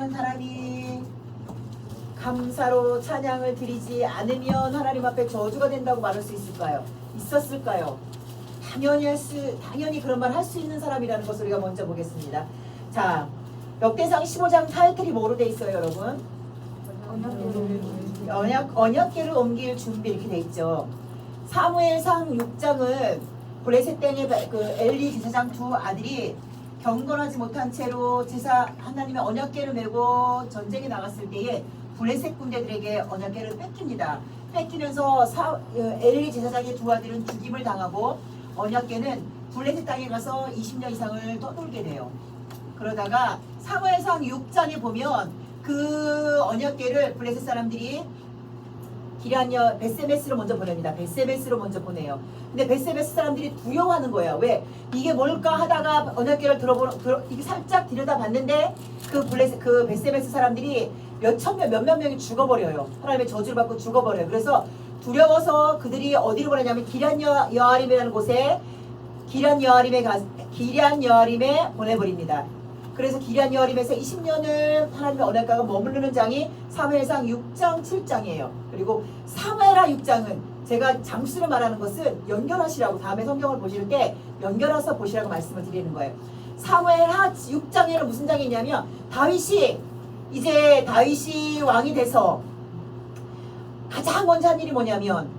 찬양하는 사람이 감사로 찬양을 드리지 않으면 하나님 앞에 저주가 된다고 말할 수 있을까요? 있었을까요? 당연히 그런 말 할 수 있는 사람이라는 것을 우리가 먼저 보겠습니다. 자, 역대상 15장 타이틀이 뭐로 돼 있어요, 여러분? 언약궤를 옮길 준비 이렇게 돼 있죠. 사무엘상 6장은 블레셋 땅의 그 엘리 제사장 두 아들이 경건하지 못한 채로 하나님의 언약궤를 메고 전쟁에 나갔을 때에 블레셋 군대들에게 언약궤를 뺏깁니다. 뺏기면서 엘리 제사장의 두 아들은 죽임을 당하고 언약궤는 블레셋 땅에 가서 20년 이상을 떠돌게 돼요. 그러다가 사무엘상 6장에 보면 그 언약궤를 블레셋 사람들이 베세메스로 먼저 보냅니다. 베세메스로 먼저 보내요. 근데 베세메스 사람들이 두려워하는 거예요. 왜? 이게 뭘까 하다가 언약궤를 이게 살짝 들여다봤는데 그 베세메스 사람들이 몇몇 명이 죽어버려요. 하나님의 저주를 받고 죽어버려요. 그래서 두려워서 그들이 어디로 보내냐면 기럇여아림이라는 곳에 기럇여아림에 보내버립니다. 그래서 기럇여아림에서 20년을 하나님의 언약궤가 머무르는 장이 사무엘상 6장 7장이에요. 그리고 사무엘하 6장은 제가 장수를 말하는 것은 연결하시라고 다음에 성경을 보실 때 연결해서 보시라고 말씀을 드리는 거예요. 사무엘하 6장에는 무슨 장이 있냐면 다윗이 왕이 돼서 가장 먼저 한 일이 뭐냐면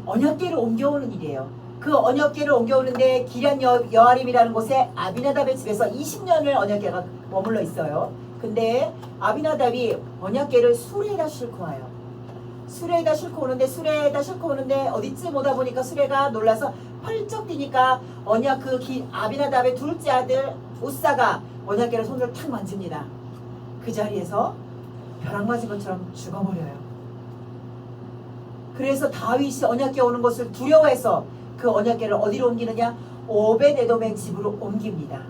언약궤를 옮겨오는 일이에요. 그 언약궤를 옮겨오는데 기럇여아림이라는 곳에 아비나답의 집에서 20년을 언약궤가 머물러 있어요. 근데 아비나답이 언약궤를 수레에다 싣고 와요. 수레에다 싣고 오는데 어디쯤 오다 보니까 수레가 놀라서 펄쩍 뛰니까 아비나답의 둘째 아들 우사가 언약궤를 손으로 탁 만집니다. 그 자리에서 벼락 맞은 것처럼 죽어버려요. 그래서 다윗이 언약궤 오는 것을 두려워해서 그 언약궤를 어디로 옮기느냐? 오벳에돔의 집으로 옮깁니다.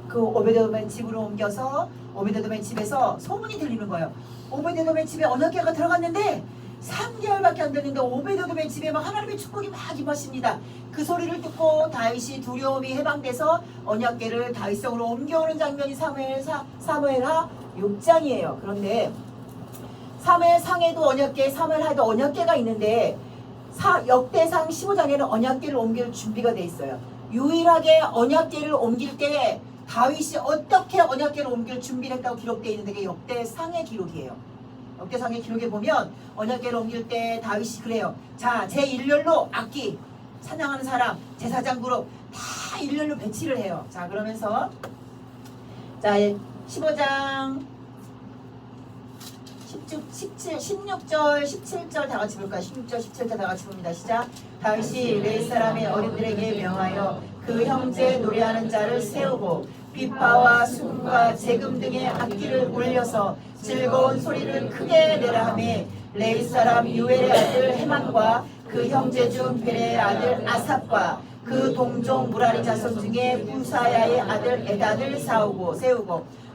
그 오벳에돔의 집으로 옮겨서 오벳에돔의 집에서 소문이 들리는 거예요. 오벳에돔의 집에 언약궤가 들어갔는데 3개월밖에 안 됐는데 오벳에돔의 집에 막 하나님의 축복이 막 임하십니다. 그 소리를 듣고 다윗이 두려움이 해방돼서 언약궤를 다윗성으로 옮겨오는 장면이 사무엘하 6장이에요. 그런데 사무엘상에도 사무엘하에도 언약궤가 있는데 역대상 15장에는 언약궤를 옮길 준비가 돼 있어요. 유일하게 언약궤를 옮길 때 다윗이 어떻게 언약궤를 옮길 준비를 했다고 기록되어 있는데 그게 역대상의 기록이에요. 역대상의 기록에 보면 언약궤를 옮길 때 다윗이 그래요. 자, 제 일렬로 악기 찬양하는 사람, 제사장 그룹 다 일렬로 배치를 해요. 자, 그러면서 자 15장 16절, 17절 다 같이 볼까요? 16절, 17절 다 같이 봅니다. 시작. 다윗이 레위 사람의 어린들에게 명하여 그 형제 노래하는 자를 세우고 비파와 수금과 재금 등의 악기를 올려서 즐거운 소리를 크게 내라 하매 레위 사람 유엘의 아들 헤만과 그 형제 중 벨의 아들 아삽과 그 동종 무라리 자손 중에 부사야의 아들 에단을 세우고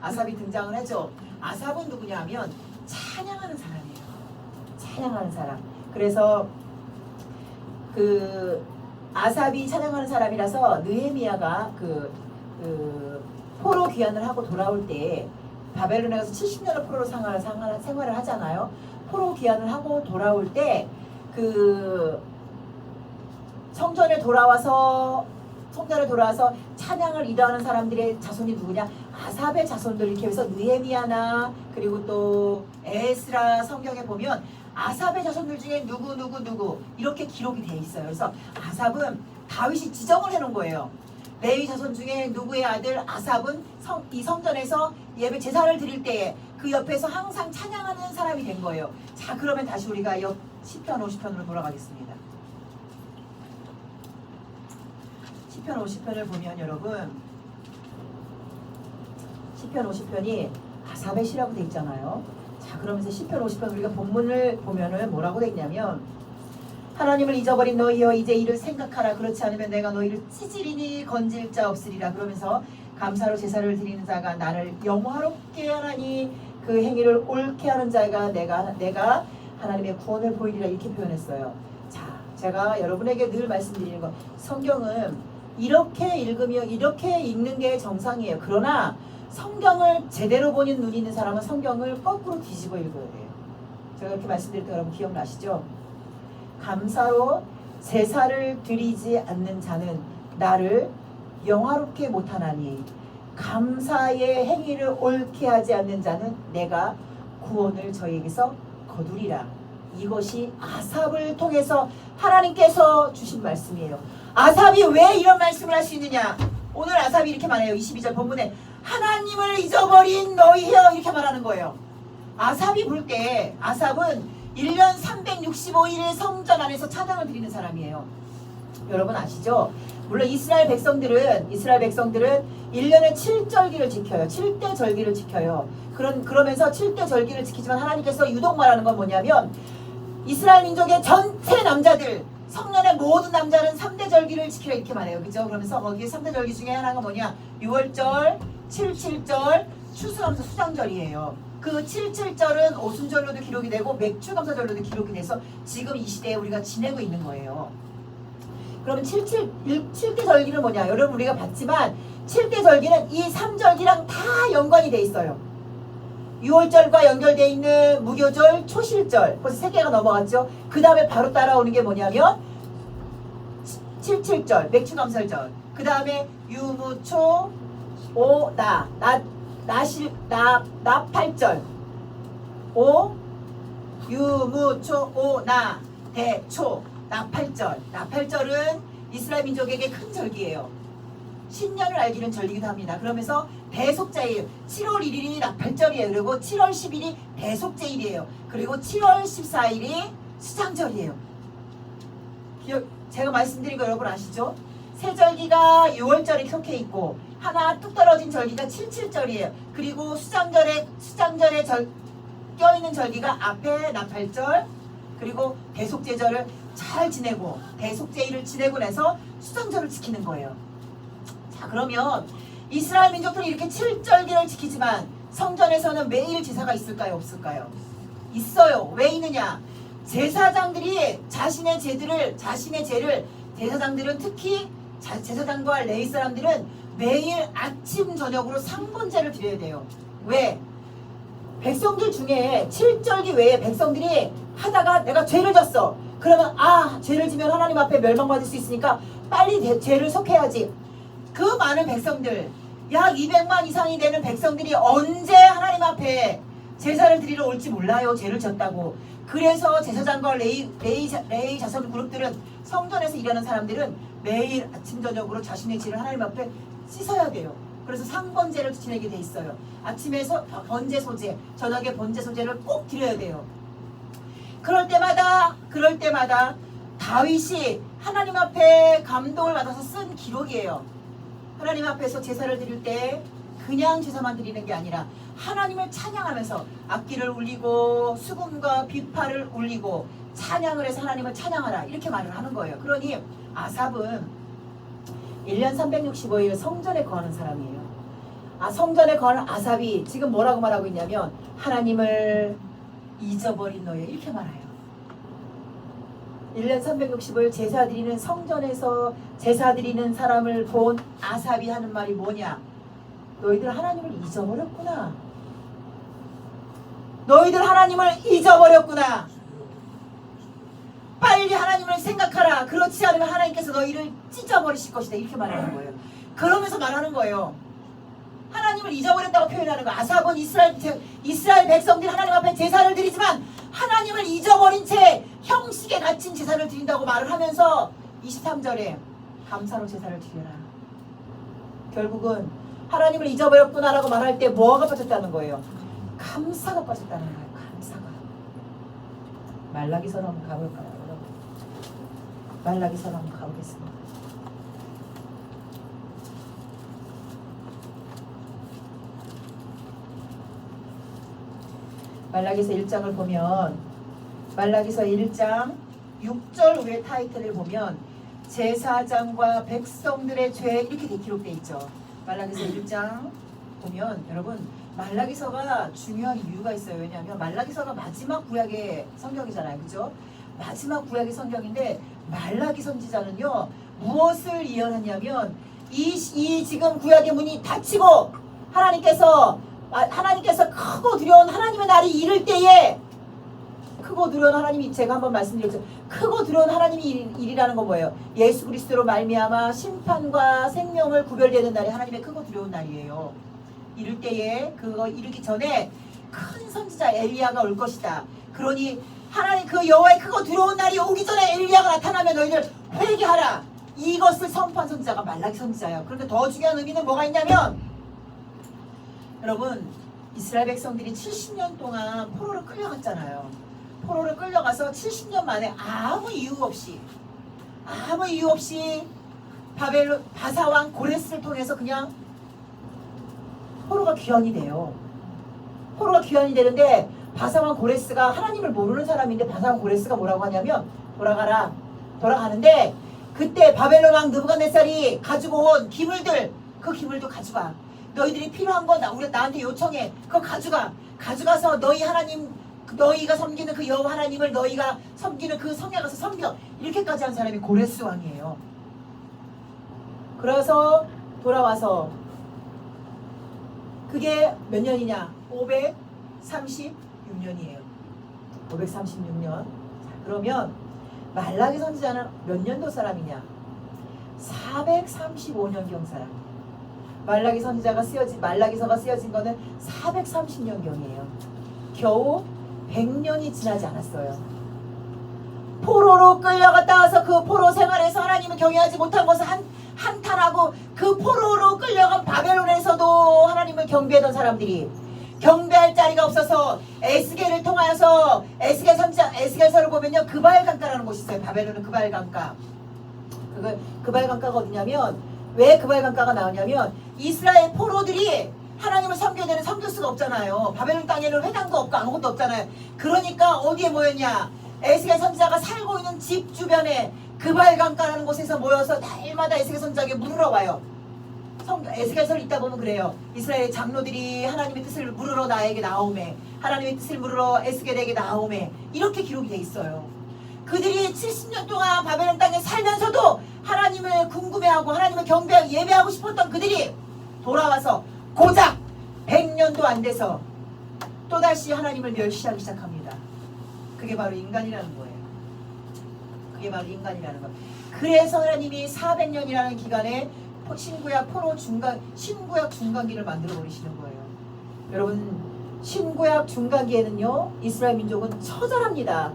아삽이 등장을 하죠. 아삽은 누구냐 하면 찬양하는 사람이에요. 찬양하는 사람. 그래서 그 아삽이 찬양하는 사람이라서 느헤미야가 포로 귀환을 하고 돌아올 때 바벨론에 가서 70년을 포로로 생활을 하잖아요. 포로 귀환을 하고 돌아올 때 그 성전에 돌아와서 찬양을 이루하는 사람들의 자손이 누구냐? 아삽의 자손들. 이렇게 해서 느헤미야나 그리고 또 에스라 성경에 보면 아삽의 자손들 중에 누구 이렇게 기록이 돼 있어요. 그래서 아삽은 다윗이 지정을 해놓은 거예요. 레위 자손 중에 누구의 아들 아삽은 이 성전에서 예배 제사를 드릴 때에 그 옆에서 항상 찬양하는 사람이 된 거예요. 자, 그러면 다시 우리가 시편 50편으로 돌아가겠습니다. 시편 50편을 보면 여러분 시편 50편이 아삽의 시라고 돼 있잖아요. 자, 그러면서 시편 50편 우리가 본문을 보면은 뭐라고 돼 있냐면 하나님을 잊어버린 너희여 이제 이를 생각하라. 그렇지 않으면 내가 너희를 찌질이니 건질 자 없으리라. 그러면서 감사로 제사를 드리는 자가 나를 영화롭게 하나니 그 행위를 옳게 하는 자가 내가 하나님의 구원을 보이리라. 이렇게 표현했어요. 자, 제가 여러분에게 늘 말씀드리는 건 성경은 이렇게 읽으며 이렇게 읽는 게 정상이에요. 그러나 성경을 제대로 보는 눈이 있는 사람은 성경을 거꾸로 뒤집어 읽어야 돼요. 제가 이렇게 말씀드릴 때 여러분 기억나시죠? 감사로 제사를 드리지 않는 자는 나를 영화롭게 못하나니 감사의 행위를 옳게 하지 않는 자는 내가 구원을 저에게서 거두리라. 이것이 아삽을 통해서 하나님께서 주신 말씀이에요. 아삽이 왜 이런 말씀을 할 수 있느냐? 오늘 아삽이 이렇게 말해요. 22절 본문에 하나님을 잊어버린 너희여 이렇게 말하는 거예요. 아삽이 볼 때 아삽은 1년 365일 성전 안에서 찬양을 드리는 사람이에요. 여러분 아시죠? 물론 이스라엘 백성들은 1년에 7절기를 지켜요. 7대 절기를 지켜요. 그러면서 7대 절기를 지키지만 하나님께서 유독 말하는 건 뭐냐면 이스라엘 민족의 전체 남자들 성년의 모든 남자는 3대 절기를 지키라 이렇게 말해요. 그죠? 그러면서 거기에 3대 절기 중에 하나가 뭐냐? 6월절, 7.7절, 추수감사 수장절이에요. 그 7.7절은 오순절로도 기록이 되고 맥주감사절로도 기록이 돼서 지금 이 시대에 우리가 지내고 있는 거예요. 그러면 7대 절기는 뭐냐? 여러분 우리가 봤지만 7대 절기는 이 3절기랑 다 연관이 돼 있어요. 6월절과 연결되어 있는 무교절, 초실절 벌써 3개가 넘어갔죠. 그 다음에 바로 따라오는 게 뭐냐면 7.7절 맥주감사절, 그 다음에 유무초 나팔절, 유무초 대초 나팔절. 나팔절은 이스라엘 민족에게 큰 절기예요. 신년을 알기는 절기기도 합니다. 그러면서 대속제일 7월 1일이 나팔절이에요. 그리고 7월 10일이 대속제일이에요. 그리고 7월 14일이 수장절이에요. 제가 말씀드린 거 여러분 아시죠? 세 절기가 6월절에 속해 있고 하나 뚝 떨어진 절기가 7.7절이에요. 그리고 수장절에 껴있는 절기가 앞에 나팔절, 그리고 대속제절을 잘 지내고 대속제일을 지내고 나서 수장절을 지키는 거예요. 자, 그러면 이스라엘 민족들이 이렇게 7절기를 지키지만 성전에서는 매일 제사가 있을까요? 없을까요? 있어요. 왜 있느냐? 제사장들이 자신의 죄를 제사장들은 특히 제사장과 레위 사람들은 매일 아침 저녁으로 상번제를 드려야 돼요. 왜? 백성들 중에 7절기 외에 백성들이 하다가 내가 죄를 졌어. 그러면 죄를 지면 하나님 앞에 멸망받을 수 있으니까 빨리 죄를 속해야지. 그 많은 백성들, 약 200만 이상이 되는 백성들이 언제 하나님 앞에 제사를 드리러 올지 몰라요. 죄를 졌다고. 그래서 제사장과 레위 자손 그룹들은 성전에서 일하는 사람들은 매일 아침 저녁으로 자신의 죄를 하나님 앞에 씻어야 돼요. 그래서 상번제를 지내게 돼 있어요. 아침에 번제 소제, 저녁에 번제 소제를 꼭 드려야 돼요. 그럴 때마다 다윗이 하나님 앞에 감동을 받아서 쓴 기록이에요. 하나님 앞에서 제사를 드릴 때 그냥 제사만 드리는 게 아니라 하나님을 찬양하면서 악기를 울리고 수금과 비파를 울리고 찬양을 해서 하나님을 찬양하라 이렇게 말을 하는 거예요. 그러니 아삽은 1년 365일 성전에 거하는 사람이에요. 성전에 거하는 아삽이 지금 뭐라고 말하고 있냐면 하나님을 잊어버린 너희 이렇게 말해요. 1년 365일 제사 드리는 성전에서 제사 드리는 사람을 본 아삽이 하는 말이 뭐냐? 너희들 하나님을 잊어버렸구나. 너희들 하나님을 잊어버렸구나. 빨리 하나님을 생각하라. 그렇지 않으면 하나님께서 너희를 찢어버리실 것이다. 이렇게 말하는 거예요. 그러면서 말하는 거예요. 하나님을 잊어버렸다고 표현하는 거예요. 아삽은 이스라엘 백성들이 하나님 앞에 제사를 드리지만 하나님을 잊어버린 채 형식에 갇힌 제사를 드린다고 말을 하면서 23절에 감사로 제사를 드려라. 결국은 하나님을 잊어버렸구나라고 말할 때 뭐가 빠졌다는 거예요? 감사가 빠졌다는 거예요. 감사가. 말라기서로 한번 가볼까요? 여러분? 말라기서로 한번 가보겠습니다. 말라기서 1장을 보면 말라기서 1장 6절 후의 타이틀을 보면 제사장과 백성들의 죄 이렇게 기록되어 있죠. 말라기서 1장 보면 여러분 말라기서가 중요한 이유가 있어요. 왜냐하면 말라기서가 마지막 구약의 성경이잖아요. 그죠? 마지막 구약의 성경인데 말라기 선지자는요 무엇을 예언하냐면 이 지금 구약의 문이 닫히고 하나님께서 크고 두려운 하나님의 날이 이를 때에, 크고 두려운 하나님이, 제가 한번 말씀드렸죠. 크고 두려운 하나님이 일이라는 건 뭐예요? 예수 그리스도로 말미암아 심판과 생명을 구별되는 날이 하나님의 크고 두려운 날이에요. 이를 때에, 그거 이르기 전에 큰 선지자 엘리야가 올 것이다. 그러니 하나님 그 여호와의 크고 두려운 날이 오기 전에 엘리야가 나타나면 너희들 회개하라. 이것을 선포한 선지자가 말라기 선지자예요. 그런데 더 중요한 의미는 뭐가 있냐면, 여러분, 이스라엘 백성들이 70년 동안 포로로 끌려갔잖아요. 포로로 끌려가서 70년 만에 아무 이유 없이 바벨론 바사왕 고레스를 통해서 그냥 포로가 귀환이 돼요. 포로가 귀환이 되는데, 바사왕 고레스가 하나님을 모르는 사람인데, 바사왕 고레스가 뭐라고 하냐면, 돌아가는데, 그때 바벨론 왕 느부갓네살이 가지고 온 기물들, 그 기물도 가져가. 너희들이 필요한 거 나한테 요청해. 그거 가져가서 너희 하나님, 너희가 섬기는 그 여호와 하나님을 너희가 섬기는 그 성에 가서 섬겨. 이렇게까지 한 사람이 고레스 왕이에요. 그래서 돌아와서 그게 몇 년이냐? 536년이에요. 536년. 그러면 말라기 선지자는 몇 년도 사람이냐? 435년경 사람. 말라기서가 쓰여진 거는 430년경이에요. 겨우 100년이 지나지 않았어요. 포로로 끌려갔다 와서 그 포로 생활에서 하나님을 경외하지 못한 것을 한탄하고, 그 포로로 끌려간 바벨론에서도 하나님을 경배하던 사람들이 경배할 자리가 없어서 에스겔을 통하여서, 에스겔 선지자 에스겔서를 보면요, 그발강가라는 곳이 있어요. 바벨론은 그발강가. 그발강가가 어디냐면, 왜 그발강가가 나오냐면, 이스라엘 포로들이 하나님을 섬겨야 되는 섬길 수가 없잖아요. 바벨론 땅에는 회당도 없고 아무것도 없잖아요. 그러니까 어디에 모였냐? 에스겔 선지자가 살고 있는 집 주변에 그발강가라는 곳에서 모여서 날마다 에스겔 선지자에게 물으러 와요. 에스겔서를 읽다 보면 그래요. 이스라엘 장로들이 하나님의 뜻을 물으러 나에게 나오매, 하나님의 뜻을 물으러 에스겔에게 나오매, 이렇게 기록이 돼 있어요. 그들이 70년 동안 바벨론 땅에 살면서도 하나님을 궁금해하고 하나님을 경배하고 예배하고 싶었던 그들이 돌아와서 고작 100년도 안 돼서 또다시 하나님을 멸시하기 시작합니다. 그게 바로 인간이라는 거예요. 그래서 하나님이 400년이라는 기간에 신구약 중간기를 만들어 버리시는 거예요. 여러분, 신구약 중간기에는요, 이스라엘 민족은 처절합니다.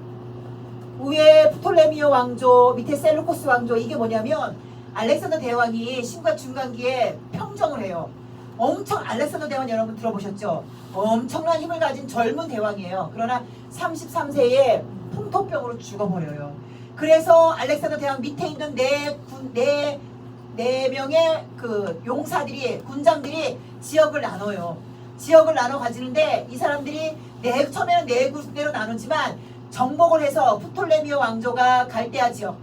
위에 프톨레미오 왕조, 밑에 셀루코스 왕조. 이게 뭐냐면, 알렉산더 대왕이 신구약 중간기에 평정을 해요. 알렉산더 대왕 여러분 들어보셨죠? 엄청난 힘을 가진 젊은 대왕이에요. 그러나 33세에 풍토병으로 죽어버려요. 그래서 알렉산더 대왕 밑에 있는 네 명의 그 군장들이 지역을 나눠요. 지역을 나눠 가지는데, 이 사람들이 처음에는 네 군대로 나누지만 정복을 해서 프톨레미오 왕조가 갈대아 지역,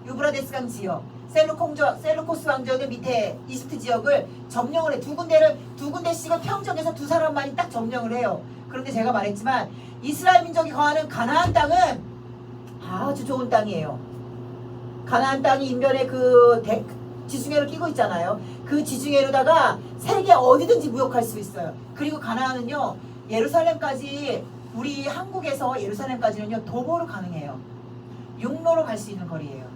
유브라데스강 지역, 셀루코스 왕조는 밑에 이집트 지역을 점령을 해. 두 군데씩을 평정해서 두 사람만이 딱 점령을 해요. 그런데 제가 말했지만, 이스라엘 민족이 거하는 가나안 땅은 아주 좋은 땅이에요. 가나안 땅이 인변에 지중해를 끼고 있잖아요. 그 지중해로다가 세계 어디든지 무역할 수 있어요. 그리고 가나안은요, 예루살렘까지, 우리 한국에서 예루살렘까지는요, 도보로 가능해요. 육로로 갈 수 있는 거리예요.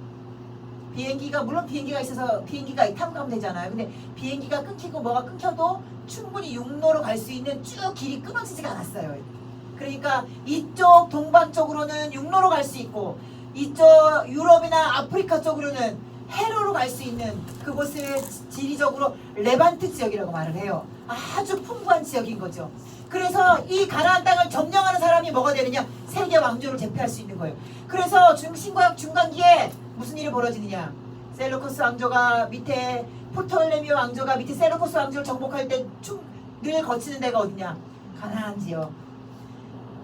물론 비행기가 있어서 비행기가 타고 가면 되잖아요. 근데 비행기가 끊기고 뭐가 끊겨도 충분히 육로로 갈 수 있는 쭉 길이 끊어지지가 않았어요. 그러니까 이쪽 동방 쪽으로는 육로로 갈 수 있고, 이쪽 유럽이나 아프리카 쪽으로는 해로로 갈 수 있는, 그곳을 지리적으로 레반트 지역이라고 말을 해요. 아주 풍부한 지역인 거죠. 그래서 이 가나안 땅을 점령하는 사람이 뭐가 되느냐? 세계 왕조를 제패할 수 있는 거예요. 그래서 신구약 중간기에 무슨 일이 벌어지느냐? 셀루코스 왕조가 밑에, 프톨레미오 왕조가 밑에 셀루코스 왕조를 정복할 때 늘 거치는 데가 어디냐? 가나안 지역.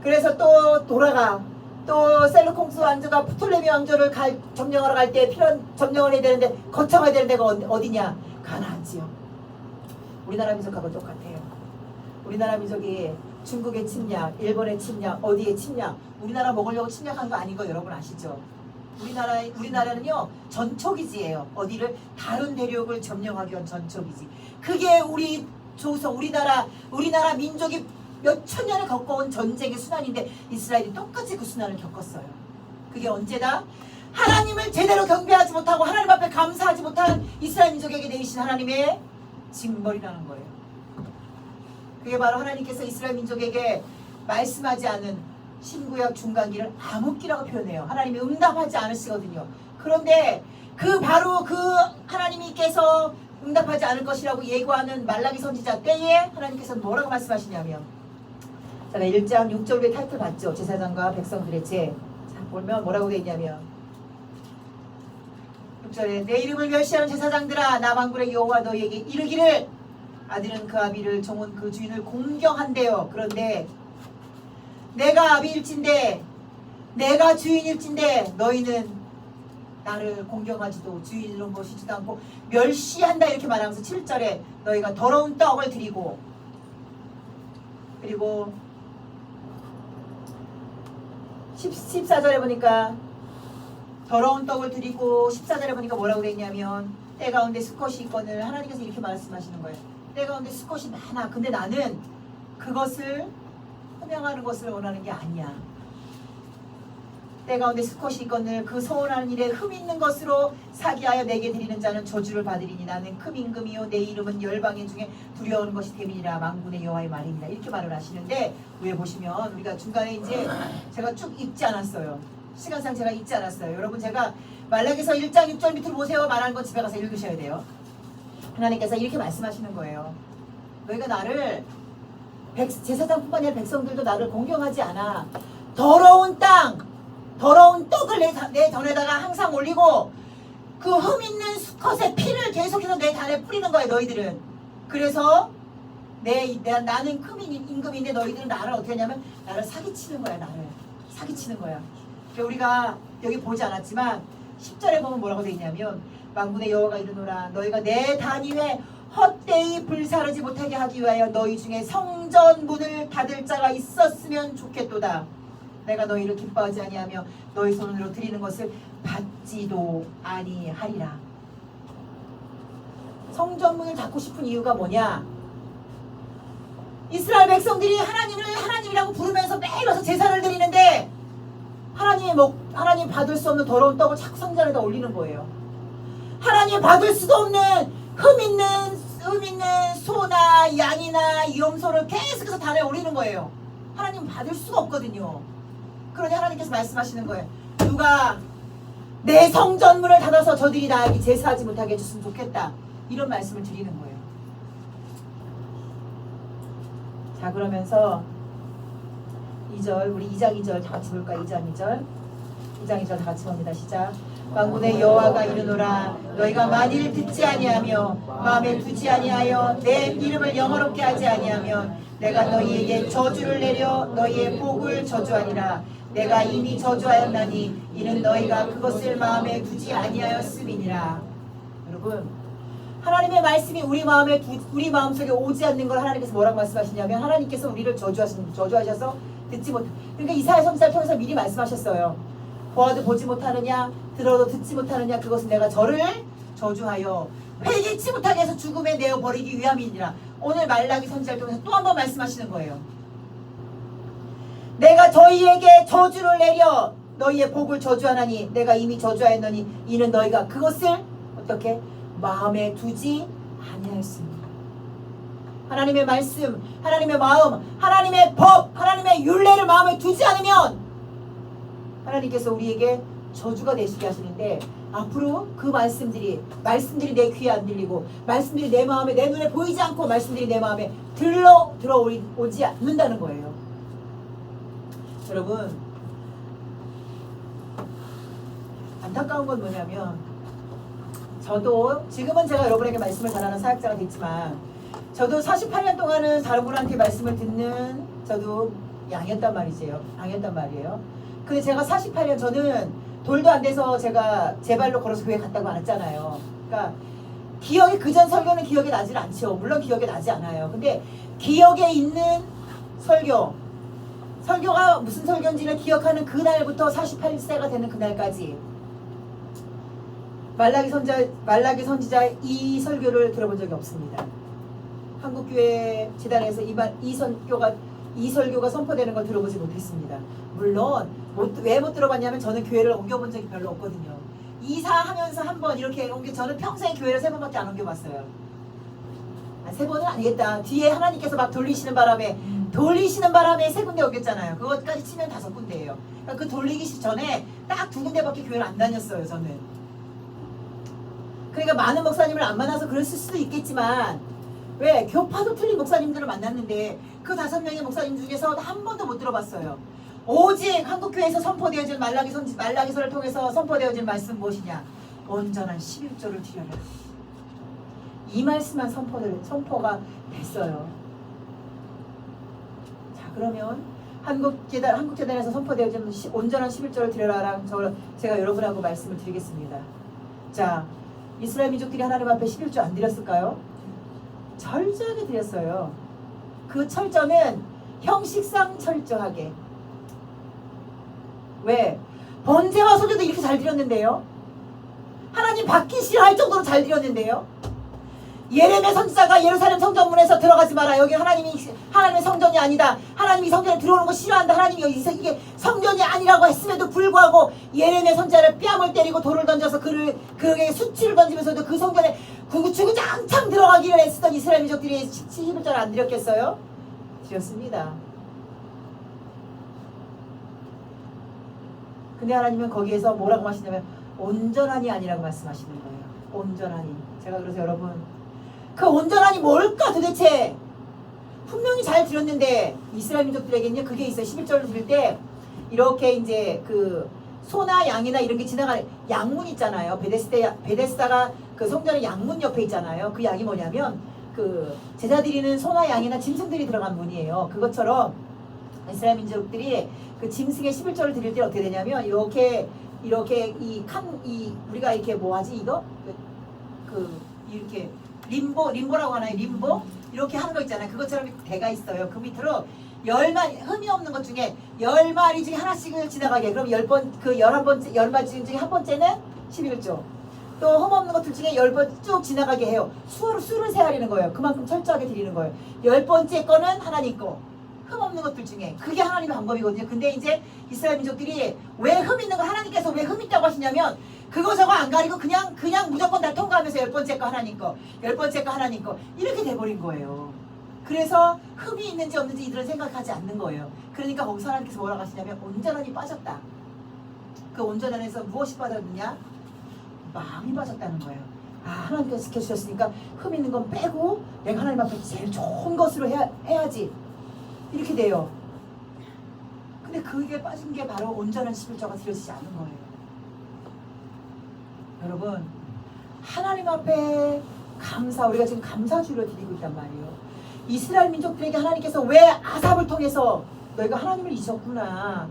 그래서 또 셀루코스 왕조가 프톨레미오 왕조를 점령하러 갈 때 점령을 해야 되는데 거쳐가야 되는 데가 어디냐? 가나안 지역. 우리나라 민족하고 똑같아요. 우리나라 민족이 중국의 침략, 일본의 침략, 어디의 침략, 우리나라 먹으려고 침략한 거 아닌 거 여러분 아시죠? 우리나라는요, 전초기지예요. 어디를? 다른 대륙을 점령하기 위한 전초기지. 그게 우리 조선 우리나라 민족이 몇천 년을 겪어온 전쟁의 순환인데 이스라엘이 똑같이 그 순환을 겪었어요. 그게 언제다? 하나님을 제대로 경배하지 못하고 하나님 앞에 감사하지 못한 이스라엘 민족에게 내리신 하나님의 징벌이라는 거예요. 그게 바로 하나님께서 이스라엘 민족에게 말씀하지 않은 신구약 중간기를 암흑기라고 표현해요. 하나님이 응답하지 않으시거든요. 그런데 바로 그 하나님께서 응답하지 않을 것이라고 예고하는 말라기 선지자 때에 하나님께서는 뭐라고 말씀하시냐면, 제가 1장 6절의 타이틀 봤죠? 제사장과 백성들의 죄. 자, 보면 뭐라고 되어 있냐면 6절에 내 이름을 멸시하는 제사장들아, 나 만군의 여호와 너희에게 이르기를, 아들은 그 아비를, 종은 그 주인을 공경한대요. 그런데 내가 아비일진데 내가 주인일진데 너희는 나를 공경하지도 주인으로 모시지도 않고 멸시한다, 이렇게 말하면서 7절에 너희가 더러운 떡을 드리고, 그리고 14절에 보니까 더러운 떡을 드리고 14절에 보니까 뭐라고 되어 있냐면 때 가운데 수컷이 있거늘, 하나님께서 이렇게 말씀하시는 거예요. 때 가운데 수컷이 많아. 근데 나는 그것을 흠양하는 것을 원하는 게 아니야. 때 가운데 수컷이 있거늘 그 소원하는 일에 흠 있는 것으로 사기하여 내게 드리는 자는 저주를 받으리니 나는 금 임금이요 내 이름은 열방인 중에 두려운 것이 됨이니라, 만군의 여호와의 말입니다. 이렇게 말을 하시는데, 위에 보시면 우리가 중간에 이제 제가 쭉 읽지 않았어요. 시간상 제가 읽지 않았어요. 여러분, 제가 말라기서 1장 6절 밑으로 보세요 말하는 건 집에 가서 읽으셔야 돼요. 하나님께서 이렇게 말씀하시는 거예요. 너희가 나를, 제사장뿐만 아니라 백성들도 나를 공경하지 않아. 더러운 땅, 더러운 떡을 내 전에다가 항상 올리고 그 흠 있는 수컷의 피를 계속해서 내 단에 뿌리는 거예요, 너희들은. 그래서 나는 임금인데 너희들은 나를 어떻게 하냐면 나를 사기치는 거야. 나를 사기치는 거야. 우리가 여기 보지 않았지만 10절에 보면 뭐라고 되어 있냐면 만군의 여호와가 이르노라, 너희가 내 단 위에 헛되이 불사르지 못하게 하기 위하여 너희 중에 성전 문을 닫을 자가 있었으면 좋겠도다. 내가 너희를 기뻐하지 아니하며 너희 손으로 드리는 것을 받지도 아니하리라. 성전 문을 닫고 싶은 이유가 뭐냐? 이스라엘 백성들이 하나님을 하나님이라고 부르면서 매일 와서 제사를 드리는데 하나님 받을 수 없는 더러운 떡을 자꾸 성전에다 올리는 거예요. 하나님 받을 수도 없는 흠 있는 소나 양이나 염소를 계속해서 단에 올리는 거예요. 하나님 받을 수가 없거든요. 그러니 하나님께서 말씀하시는 거예요. 누가 내 성전문을 닫아서 저들이 나에게 제사하지 못하게 해줬으면 좋겠다, 이런 말씀을 드리는 거예요. 자, 그러면서 2절, 우리 2장 2절 다 같이 볼까요? 2장 2절 다 같이 봅니다. 시작. 만군의 여호와가 이르노라, 너희가 만일 듣지 아니하며 마음에 두지 아니하여 내 이름을 영어롭게 하지 아니하면 내가 너희에게 저주를 내려 너희의 복을 저주하리라. 내가 이미 저주하였나니 이는 너희가 그것을 마음에 두지 아니하였음이니라. 여러분, 하나님의 말씀이 우리 마음속에 오지 않는 걸 하나님께서 뭐라고 말씀하시냐면, 하나님께서 우리를 저주하셔서 듣지 못. 그러니까 이사야 선지자를 통해서 미리 말씀하셨어요. 보아도 보지 못하느냐, 들어도 듣지 못하느냐, 그것은 내가 저를 저주하여 회개치 못하게 해서 죽음에 내어 버리기 위함이니라. 오늘 말라기 선지자를 통해서 또 한 번 말씀하시는 거예요. 내가 저희에게 저주를 내려 너희의 복을 저주하나니 내가 이미 저주하였노니 이는 너희가 그것을 어떻게 마음에 두지 아니하였습니다. 하나님의 말씀, 하나님의 마음, 하나님의 법, 하나님의 율례를 마음에 두지 않으면 하나님께서 우리에게 저주가 되시게 하시는데, 앞으로 그 말씀들이 내 귀에 안 들리고 말씀들이 내 마음에, 내 눈에 보이지 않고 말씀들이 내 마음에 들어오지 않는다는 거예요. 여러분, 안타까운 건 뭐냐면, 저도 지금은 제가 여러분에게 말씀을 전하는 사역자가 됐지만 저도 48년 동안은 다른 분한테 말씀을 듣는 저도 양이었단 말이에요. 근데 제가 48년, 저는 돌도 안 돼서 제가 제 발로 걸어서 교회 갔다고 안 했잖아요. 그러니까 기억이, 그전 설교는 기억이 나질 않죠. 물론 기억이 나지 않아요. 근데 기억에 있는 설교가 무슨 설교인지를 기억하는 그날부터 48세가 되는 그날까지 말라기 선지자 이 설교를 들어본 적이 없습니다. 한국교회 재단에서 이 설교가 선포되는 걸 들어보지 못했습니다. 물론 왜 못 들어봤냐면 저는 교회를 옮겨본 적이 별로 없거든요. 이사하면서 한 번 이렇게 저는 평생 교회를 3번밖에 안 옮겨봤어요. 3번은 아니겠다. 뒤에 하나님께서 막 돌리시는 바람에 3군데 옮겼잖아요. 그것까지 치면 5군데예요. 그러니까 그 돌리기 전에 딱 2군데밖에 교회를 안 다녔어요. 저는. 그러니까 많은 목사님을 안 만나서 그랬을 수도 있겠지만 왜 교파도 틀린 목사님들을 만났는데 그 5명의 목사님 중에서 한 번도 못 들어봤어요. 오직 한국교회에서 선포되어질 말라기서를 통해서 선포되어질 말씀 무엇이냐? 온전한 11조를 드려라. 이 말씀만 선포가 됐어요. 자, 그러면 한국재단에서 선포되어진 온전한 11조를 드려라랑 제가 여러분하고 말씀을 드리겠습니다. 자, 이스라엘 민족들이 하나님 앞에 11조 안 드렸을까요? 철저하게 드렸어요. 그 철저는 형식상 철저하게. 왜? 번제와 소제도 이렇게 잘 드렸는데요. 하나님 받기 싫어할 정도로 잘 드렸는데요. 예레미야 선지자가 예루살렘 성전문에서 들어가지 마라. 여기 하나님의 성전이 아니다. 하나님이 성전에 들어오는 거 싫어한다. 하나님이 이게 성전이 아니라고 했음에도 불구하고 예레미야 선지자를 뺨을 때리고 돌을 던져서 그에게 수치를 던지면서도 그 성전에 주구장창 들어가기를 애쓰던 이스라엘 민족들이 11절을 안 드렸겠어요? 드렸습니다. 근데 하나님은 거기에서 뭐라고 하시냐면 온전하니 아니라고 말씀하시는 거예요. 온전하니. 제가 그래서 여러분 그 온전하니 뭘까 도대체? 분명히 잘 드렸는데 이스라엘 민족들에게는 그게 있어요. 11절을 드릴 때 이렇게 이제 그 소나 양이나 이런 게 지나가는 양문 있잖아요. 베데스다가 그 성전의 양문 옆에 있잖아요. 그 양이 뭐냐면 그 제사 드리는 소나 양이나 짐승들이 들어간 문이에요. 그것처럼 이스라엘 민족들이 그 짐승의 11조를 드릴 때 어떻게 되냐면 이렇게 우리가 이렇게 뭐하지 이거? 이렇게 림보라고 하나요? 림보? 이렇게 하는 거 있잖아요. 그것처럼 대가 있어요. 그 밑으로 10마리, 흠이 없는 것 중에 10마리 중에 하나씩을 지나가게. 그럼 10마리 중에 한 번째는 11조. 또 흠 없는 것들 중에 10번 쭉 지나가게 해요. 수를 세하려는 거예요. 그만큼 철저하게 드리는 거예요. 10번째 거는 하나님 거. 흠 없는 것들 중에. 그게 하나님의 방법이거든요. 근데 이제 이스라엘 민족들이 왜 흠 있는 거 하나님께서 왜 흠 있다고 하시냐면 그거 저거 안 가리고 그냥 무조건 다 통과하면서 10번째 거 하나님 거, 10번째 거 하나님 거 이렇게 돼버린 거예요. 그래서 흠이 있는지 없는지 이들은 생각하지 않는 거예요. 그러니까 거기서 하나님께서 뭐라고 하시냐면 온전함이 빠졌다. 그 온전함에서 무엇이 빠졌느냐? 마음이 빠졌다는 거예요. 하나님께서 지켜주셨으니까 흠 있는 건 빼고 내가 하나님 앞에 제일 좋은 것으로 해야지. 이렇게 돼요. 근데 그게 빠진 게 바로 온전한 11조가 드려지지 않은 거예요. 여러분 하나님 앞에 우리가 지금 감사주를 드리고 있단 말이에요. 이스라엘 민족들에게 하나님께서 왜 아삽을 통해서 너희가 하나님을 잊었구나.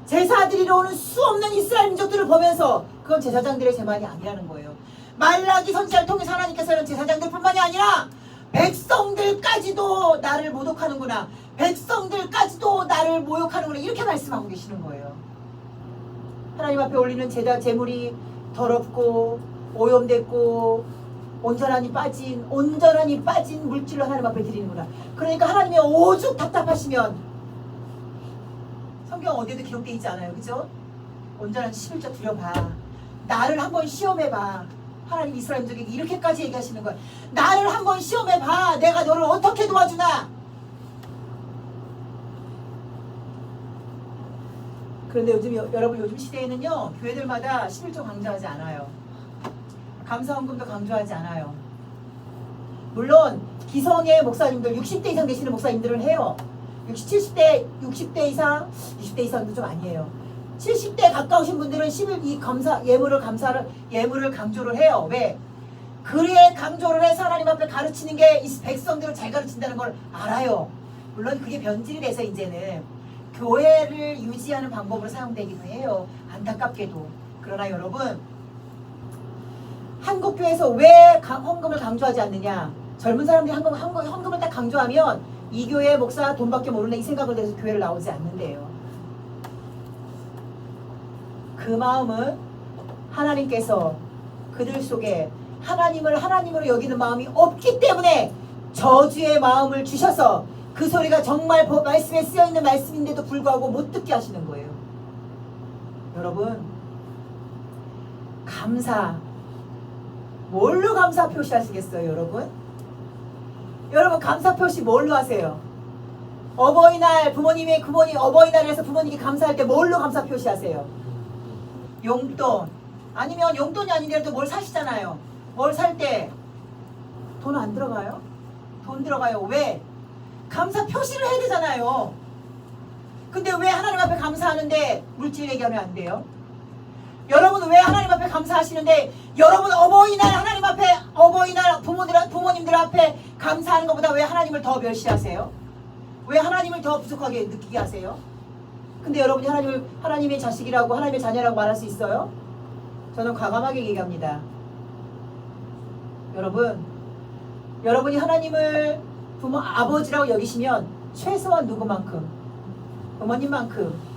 제사 드리러 오는 수 없는 이스라엘 민족들을 보면서 그건 제사장들의 죄만이 아니라는 거예요. 말라기 선지자를 통해서 하나님께서는 제사장들뿐만이 아니라 백성들까지도 나를 모독하는구나. 백성들까지도 나를 모욕하는구나. 이렇게 말씀하고 계시는 거예요. 하나님 앞에 올리는 제물이 더럽고 오염됐고 온전하니 빠진 물질로 하나님 앞에 드리는구나. 그러니까 하나님이 오죽 답답하시면 성경 어디에도 기록되어 있지 않아요. 그죠? 온전한 11조 드려봐. 나를 한번 시험해봐. 하나님 이스라엘 민족에게 이렇게까지 얘기하시는 거예요. 나를 한번 시험해봐. 내가 너를 어떻게 도와주나. 그런데 여러분 요즘 시대에는요 교회들마다 11조 강조하지 않아요. 감사헌금도 강조하지 않아요. 물론 기성의 목사님들 60대 이상 되시는 목사님들은 해요. 60대 이상 60대 이상도 좀 아니에요. 70대 가까우신 분들은 예물을 강조를 해요. 왜? 그래 강조를 해서 하나님 앞에 가르치는 게 이 백성들을 잘 가르친다는 걸 알아요. 물론 그게 변질이 돼서 이제는 교회를 유지하는 방법으로 사용되기도 해요. 안타깝게도. 그러나 여러분 한국교회에서 왜 헌금을 강조하지 않느냐. 젊은 사람들이 헌금을 딱 강조하면 이 교회 목사 돈밖에 모르네 이 생각을 해서 교회를 나오지 않는데요. 그 마음은 하나님께서 그들 속에 하나님을 하나님으로 여기는 마음이 없기 때문에 저주의 마음을 주셔서 그 소리가 정말 말씀에 쓰여있는 말씀인데도 불구하고 못 듣게 하시는 거예요. 여러분, 감사, 뭘로 감사 표시하시겠어요, 여러분? 여러분, 감사 표시 뭘로 하세요? 어버이날, 어버이날에서 부모님께 감사할 때 뭘로 감사 표시하세요? 용돈. 아니면 용돈이 아닌데도 뭘 사시잖아요. 뭘 살 때 돈 안 들어가요? 돈 들어가요. 왜? 감사 표시를 해야 되잖아요. 근데 왜 하나님 앞에 감사하는데 물질 얘기하면 안 돼요? 여러분 왜 하나님 앞에 감사하시는데 여러분 어버이날 하나님 앞에 어버이날 부모님들 앞에 감사하는 것보다 왜 하나님을 더 멸시하세요? 왜 하나님을 더 부족하게 느끼게 하세요? 근데 여러분이 하나님의 자식이라고 하나님의 자녀라고 말할 수 있어요? 저는 과감하게 얘기합니다. 여러분이 하나님을 아버지라고 여기시면 최소한 누구만큼? 부모님만큼.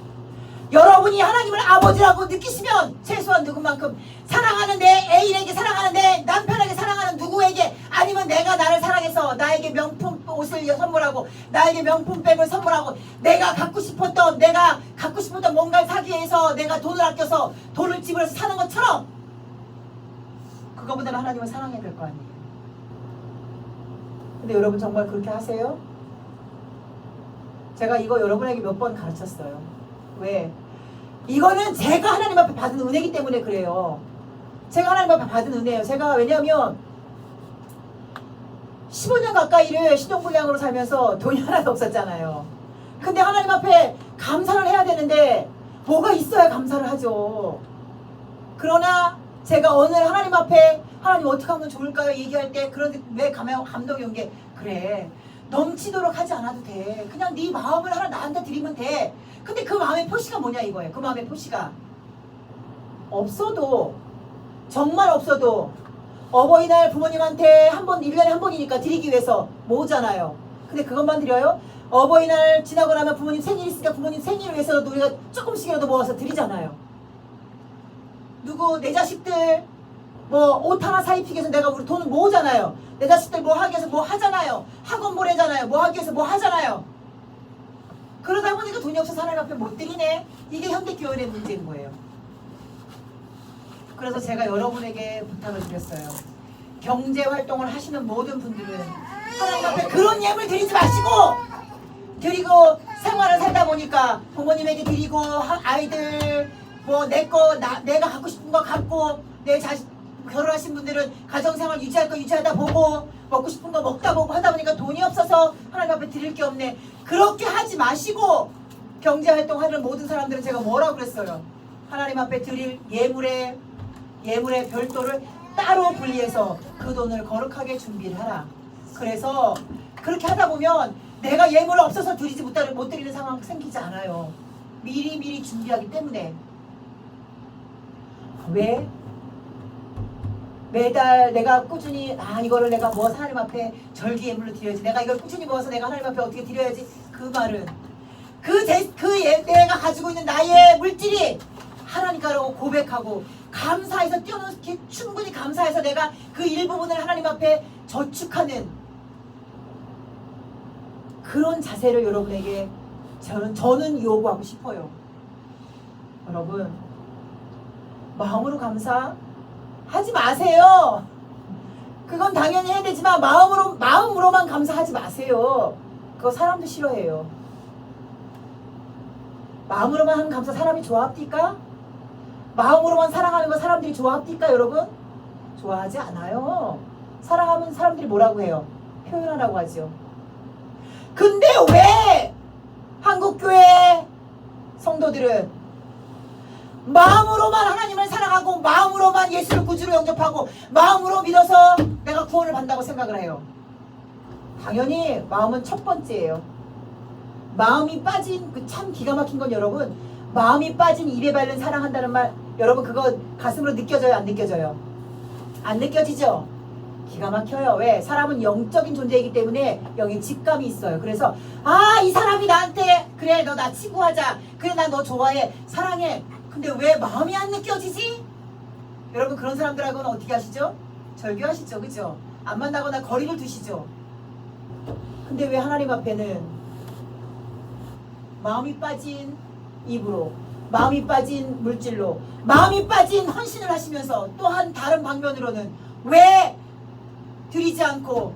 여러분이 하나님을 아버지라고 느끼시면 최소한 누구만큼 사랑하는 내 애인에게, 사랑하는 내 남편에게, 사랑하는 누구에게, 아니면 내가 나를 사랑해서 나에게 명품 옷을 선물하고 나에게 명품 백을 선물하고 내가 갖고 싶었던 뭔가를 사기 위해서 내가 돈을 아껴서 돈을 지불해서 사는 것처럼 그거보다는 하나님을 사랑해야 될 거 아니에요. 근데 여러분 정말 그렇게 하세요? 제가 이거 여러분에게 몇 번 가르쳤어요. 왜? 이거는 제가 하나님 앞에 받은 은혜이기 때문에 그래요. 제가 하나님 앞에 받은 은혜예요. 제가 왜냐하면 15년 가까이를 신용불량으로 살면서 돈이 하나도 없었잖아요. 근데 하나님 앞에 감사를 해야 되는데 뭐가 있어야 감사를 하죠. 그러나 제가 오늘 하나님 앞에 하나님 어떻게 하면 좋을까요? 얘기할 때 그런데 왜 감동이 온 게 그래. 넘치도록 하지 않아도 돼. 그냥 네 마음을 하나 나한테 드리면 돼. 근데 그 마음의 표시가 뭐냐 이거예요. 그 마음의 표시가 없어도 정말 없어도 어버이날 부모님한테 1년에 한 번이니까 드리기 위해서 모으잖아요. 근데 그것만 드려요? 어버이날 지나고 나면 부모님 생일 있으니까 부모님 생일을 위해서도 우리가 조금씩이라도 모아서 드리잖아요. 내 자식들 옷 하나 사입히기 위해서 내가 우리 돈을 모으잖아요. 내 자식들 뭐 하기 위해서 뭐 하잖아요. 학원 보내잖아요. 뭐 하기 위해서 뭐 하잖아요. 그러다 보니까 돈이 없어서 하나님 앞에 못 드리네. 이게 현대교회의 문제인 거예요. 그래서 제가 여러분에게 부탁을 드렸어요. 경제활동을 하시는 모든 분들은 하나님 앞에 그런 예물 드리지 마시고 드리고 생활을 살다 보니까 부모님에게 드리고 아이들 내가 갖고 싶은 거 갖고 내 자식 결혼하신 분들은 가정생활 유지할 거 유지하다 보고 먹고 싶은 거 먹다 보고 하다 보니까 돈이 없어서 하나님 앞에 드릴 게 없네. 그렇게 하지 마시고 경제활동 하는 모든 사람들은 제가 뭐라고 그랬어요? 하나님 앞에 드릴 예물의 별도를 따로 분리해서 그 돈을 거룩하게 준비를 하라. 그래서 그렇게 하다 보면 내가 예물을 없어서 못 드리는 상황 생기지 않아요. 미리 준비하기 때문에. 왜? 매달 내가 꾸준히 이거를 내가 모아서 하나님 앞에 절기 예물로 드려야지. 내가 이걸 꾸준히 모아서 내가 하나님 앞에 어떻게 드려야지. 그 말은 내가 가지고 있는 나의 물질이 하나님께라고 고백하고 감사해서 뛰어넘게 충분히 감사해서 내가 그 일부분을 하나님 앞에 저축하는 그런 자세를 여러분에게 저는 요구하고 싶어요. 여러분 마음으로 감사하지 마세요. 그건 당연히 해야 되지만 마음으로만 감사하지 마세요. 그거 사람도 싫어해요. 마음으로만 하는 감사 사람이 좋아합니까? 마음으로만 사랑하는 거 사람들이 좋아합니까 여러분? 좋아하지 않아요. 사랑하면 사람들이 뭐라고 해요? 표현하라고 하죠. 근데 왜 한국교회 성도들은 마음으로만 하나님을 사랑하고 마음으로만 예수를 구주로 영접하고 마음으로 믿어서 내가 구원을 받는다고 생각을 해요? 당연히 마음은 첫 번째예요. 마음이 빠진 참 기가 막힌 건 여러분, 마음이 빠진 입에 바른 사랑한다는 말 여러분 그거 가슴으로 느껴져요? 안 느껴져요? 안 느껴지죠? 기가 막혀요. 왜? 사람은 영적인 존재이기 때문에 영의 직감이 있어요. 그래서 이 사람이 나한테 그래 너 나 친구하자, 그래 나 너 좋아해, 사랑해. 근데 왜 마음이 안 느껴지지? 여러분 그런 사람들하고는 어떻게 하시죠? 절교하시죠. 그죠? 안 만나거나 거리를 두시죠. 근데 왜 하나님 앞에는 마음이 빠진 입으로, 마음이 빠진 물질로, 마음이 빠진 헌신을 하시면서 또한 다른 방면으로는 왜 드리지 않고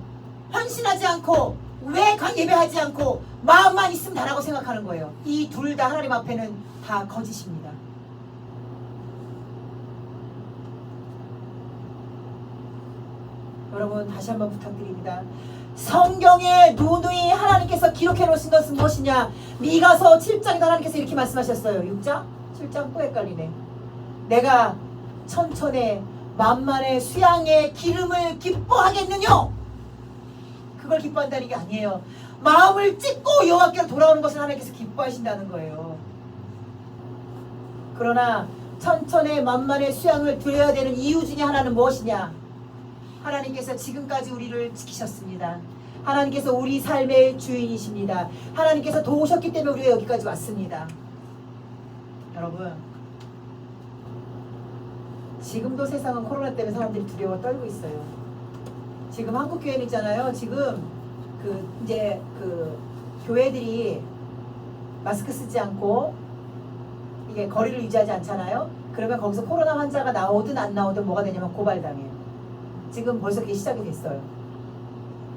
헌신하지 않고 왜 예배하지 않고 마음만 있으면 다라고 생각하는 거예요. 이 둘 다 하나님 앞에는 다 거짓입니다. 여러분 다시 한번 부탁드립니다. 성경에 누누이 하나님께서 기록해 놓으신 것은 무엇이냐? 미가서 7장에도 하나님께서 이렇게 말씀하셨어요. 6장? 7장 또 헷갈리네. 내가 천천의 만만의 수양의 기름을 기뻐하겠느냐? 그걸 기뻐한다는 게 아니에요. 마음을 찢고 여호와께로 돌아오는 것을 하나님께서 기뻐하신다는 거예요. 그러나 천천의 만만의 수양을 드려야 되는 이유 중에 하나는 무엇이냐? 하나님께서 지금까지 우리를 지키셨습니다. 하나님께서 우리 삶의 주인이십니다. 하나님께서 도우셨기 때문에 우리가 여기까지 왔습니다. 여러분, 지금도 세상은 코로나 때문에 사람들이 두려워 떨고 있어요. 지금 한국 교회는 있잖아요. 지금 이제 교회들이 마스크 쓰지 않고 이게 거리를 유지하지 않잖아요. 그러면 거기서 코로나 환자가 나오든 안 나오든 뭐가 되냐면 고발당해요. 지금 벌써 그게 시작이 됐어요.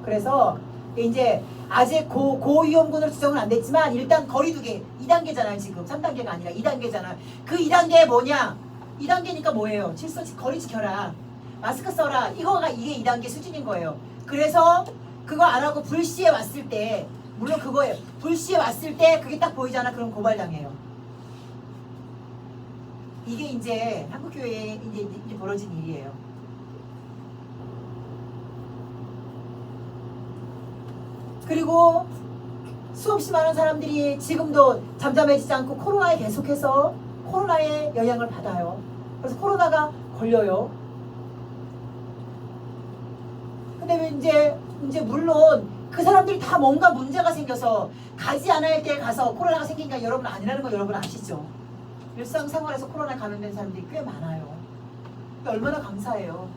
그래서 이제 아직 고위험군으로 지정은 안 됐지만 일단 거리두기 2단계잖아요. 지금 3단계가 아니라 2단계잖아요. 그 2단계 뭐냐? 2단계니까 뭐예요? 거리 지켜라. 마스크 써라. 이게 2단계 수준인 거예요. 그래서 그거 안 하고 불시에 왔을 때, 물론 그거예요. 불시에 왔을 때 그게 딱 보이잖아. 그럼 고발당해요. 이게 이제 한국교회에 이제 벌어진 일이에요. 그리고 수없이 많은 사람들이 지금도 잠잠해지지 않고 코로나에 계속해서 코로나의 영향을 받아요. 그래서 코로나가 걸려요. 근데 왜 이제 물론 그 사람들이 다 뭔가 문제가 생겨서 가지 않아야 할 때 가서 코로나가 생기니까 여러분 아니라는 거 여러분 아시죠? 일상생활에서 코로나 감염된 사람들이 꽤 많아요. 얼마나 감사해요.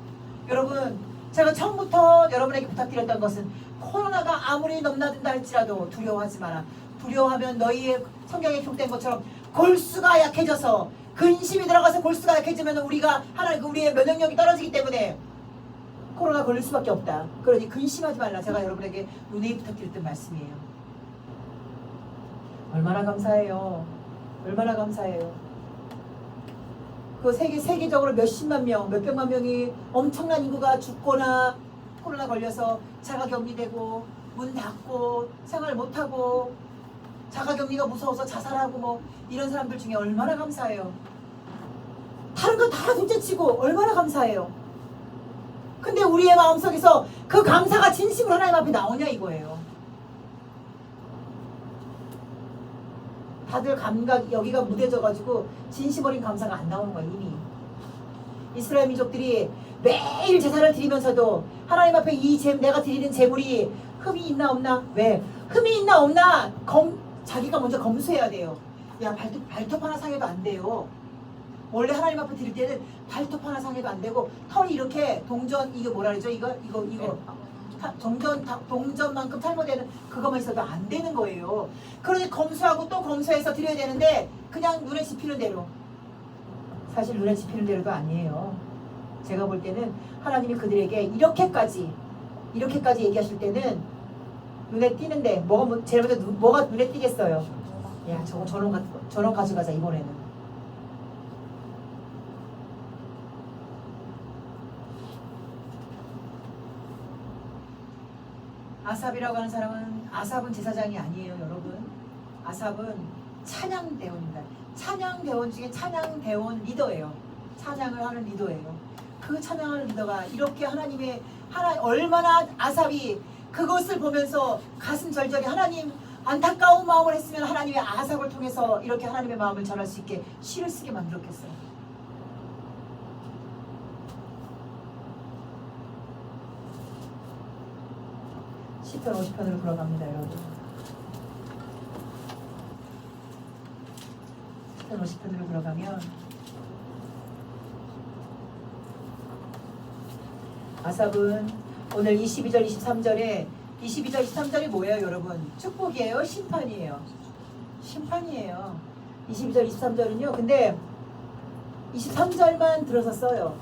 여러분, 제가 처음부터 여러분에게 부탁드렸던 것은 코로나가 아무리 넘나든다 할지라도 두려워하지 마라. 두려워하면 너희의 성경에 기록된 것처럼 골수가 약해져서 근심이 들어가서 골수가 약해지면 우리의 면역력이 떨어지기 때문에 코로나 걸릴 수밖에 없다. 그러니 근심하지 말라. 제가 여러분에게 누누이 부탁드렸던 말씀이에요. 얼마나 감사해요. 얼마나 감사해요. 그 세계적으로 몇십만 명, 몇백만 명이 엄청난 인구가 죽거나 코로나 걸려서 자가격리되고 문 닫고 생활 못하고 자가격리가 무서워서 자살하고 뭐 이런 사람들 중에 얼마나 감사해요. 다른 거 다 둘째치고 얼마나 감사해요. 근데 우리의 마음속에서 그 감사가 진심으로 하나님 앞에 나오냐 이거예요. 다들 여기가 무뎌져가지고 진심 어린 감사가 안 나오는 거야 이미. 이스라엘 민족들이 매일 제사를 드리면서도 하나님 앞에 내가 드리는 제물이 흠이 있나 없나? 왜? 흠이 있나 없나? 자기가 먼저 검수해야 돼요. 야 발톱 하나 상해도 안 돼요. 원래 하나님 앞에 드릴 때는 발톱 하나 상해도 안 되고 털이 이렇게 이거 뭐라 그러죠? 이거 동전만큼 탈모되는 그것만 있어도 안 되는 거예요. 그러니 검수하고 또 검수해서 드려야 되는데 그냥 눈에 집히는 대로. 사실 눈에 집히는 대로도 아니에요. 제가 볼 때는 하나님이 그들에게 이렇게까지 얘기하실 때는 눈에 띄는데 제일 먼저 뭐가 눈에 띄겠어요? 야 저런 가져가자 이번에는. 아삽이라고 하는 사람은 아삽은 제사장이 아니에요 여러분. 아삽은 찬양대원입니다. 찬양대원 중에 찬양대원 리더예요. 찬양을 하는 리더예요. 그 찬양하는 리더가 이렇게 얼마나 아삽이 그것을 보면서 가슴 절절히 하나님 안타까운 마음을 했으면 하나님의 아삽을 통해서 이렇게 하나님의 마음을 전할 수 있게 시를 쓰게 만들었겠어요. 시편 50편으로 돌아갑니다 여러분. 시편 50편으로 들어가면 아삽은 오늘 22절 23절에 22절 23절이 뭐예요 여러분? 축복이에요? 심판이에요? 심판이에요. 22절 23절은요. 근데 23절만 들어서 써요.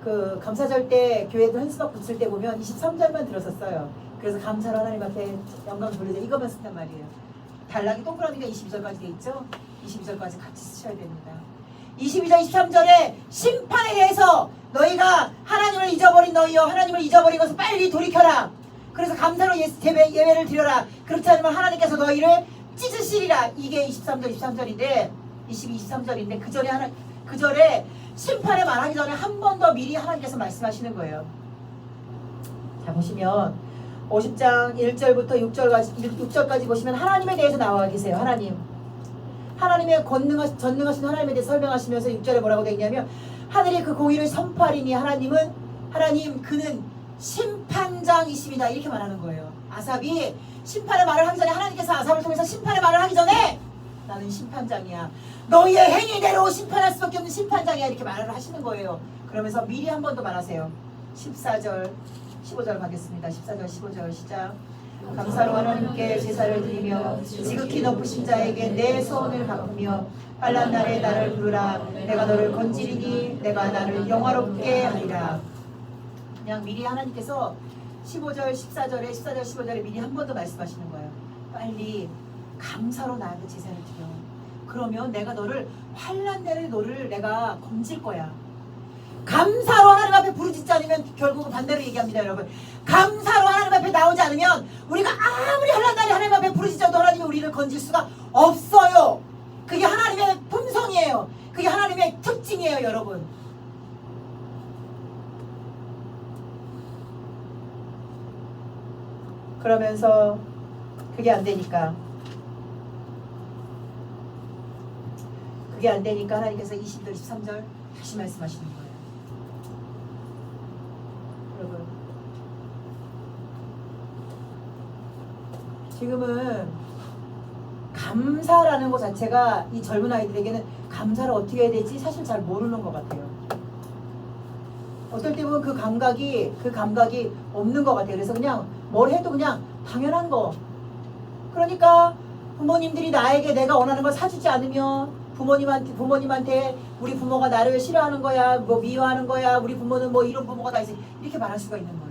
그 감사절 때 교회도 현수막 붙일 때 보면 23절만 들어서 써요. 그래서 감사로 하나님 앞에 영광 돌리자 이것만 쓴단 말이에요. 단락이 동그라미가 22절까지 돼 있죠? 22절까지 같이 쓰셔야 됩니다. 22절 23절에 심판에 대해서 너희가 하나님을 잊어버린 너희여 하나님을 잊어버린 것을 빨리 돌이켜라. 그래서 감사로 예배를 드려라. 그렇지 않으면 하나님께서 너희를 찢으시리라. 이게 23절 23절인데 22, 23절인데 그 절에 심판에 말하기 전에 한 번 더 미리 하나님께서 말씀하시는 거예요. 자 보시면 50장 1절부터 6절까지 보시면 하나님에 대해서 나와 계세요. 하나님의 전능하신 하나님에 대해서 설명하시면서 6절에 뭐라고 되어 있냐면 하늘이 그 공의를 선포하리니 하나님 그는 심판장이십니다. 이렇게 말하는 거예요. 아삽이 심판의 말을 하기 전에 하나님께서 아삽을 통해서 심판의 말을 하기 전에 나는 심판장이야. 너희의 행위대로 심판할 수밖에 없는 심판장이야. 이렇게 말을 하시는 거예요. 그러면서 미리 한 번 더 말하세요. 14절 15절 가겠습니다. 14절 15절 시작. 감사로 하나님께 제사를 드리며 지극히 높으신 자에게 내 소원을 갚으며 환난 날에 나를 부르라. 내가 너를 건지리니 내가 나를 영화롭게 하리라. 그냥 미리 하나님께서 15절 14절에 14절 15절에 미리 한 번 더 말씀하시는 거예요. 빨리 감사로 나한테 제사를 드려. 그러면 내가 너를 환난 날에 너를 내가 건질 거야. 감사로 하나님 앞에 부르짖지 않으면 결국은 반대로 얘기합니다. 여러분 감사로 하나님 앞에 나오지 않으면 우리가 아무리 환난 날에 하나님 앞에 부르짖어도 하나님이 우리를 건질 수가 없어요. 그게 하나님의 품성이에요. 그게 하나님의 특징이에요. 여러분 그러면서 그게 안 되니까 하나님께서 22절 23절 다시 말씀하시는 거예요. 여러분 지금은 감사라는 것 자체가 이 젊은 아이들에게는 감사를 어떻게 해야 될지 사실 잘 모르는 것 같아요. 어떨 때 보면 그 감각이 없는 것 같아요. 그래서 그냥 뭘 해도 그냥 당연한 거. 그러니까 부모님들이 나에게 내가 원하는 걸 사주지 않으면 부모님한테 우리 부모가 나를 싫어하는 거야, 뭐 미워하는 거야, 우리 부모는 뭐 이런 부모가 다 있어 이렇게 말할 수가 있는 거예요.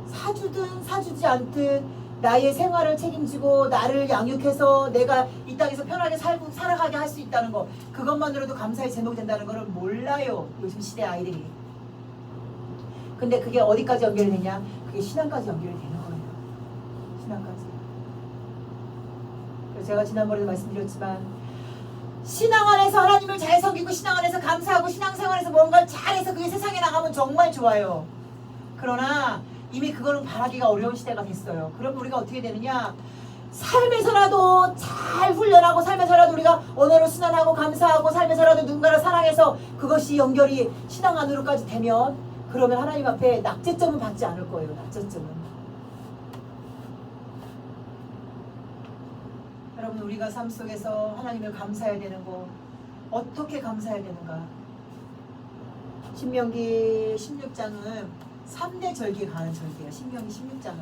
사주든 사주지 않든 나의 생활을 책임지고 나를 양육해서 내가 이 땅에서 편하게 살아가게 할 수 있다는 거 그것만으로도 감사의 제목이 된다는 걸 몰라요. 요즘 시대 아이들이. 근데 그게 어디까지 연결이 되냐? 그게 신앙까지 연결이 되는 거예요. 신앙까지. 그래서 제가 지난번에도 말씀드렸지만 신앙 안에서 하나님을 잘 섬기고 신앙 안에서 감사하고 신앙생활에서 뭔가를 잘해서 그게 세상에 나가면 정말 좋아요. 그러나 이미 그거는 바라기가 어려운 시대가 됐어요. 그럼 우리가 어떻게 되느냐? 삶에서라도 잘 훈련하고 삶에서라도 우리가 언어로 순환하고 감사하고 삶에서라도 누군가를 사랑해서 그것이 연결이 신앙 안으로까지 되면 그러면 하나님 앞에 낙제점은 받지 않을 거예요. 낙제점은. 여러분 우리가 삶 속에서 하나님을 감사해야 되는 거 어떻게 감사해야 되는가? 신명기 16장은 3대 절기에 관한 절기예요. 신명기 16장은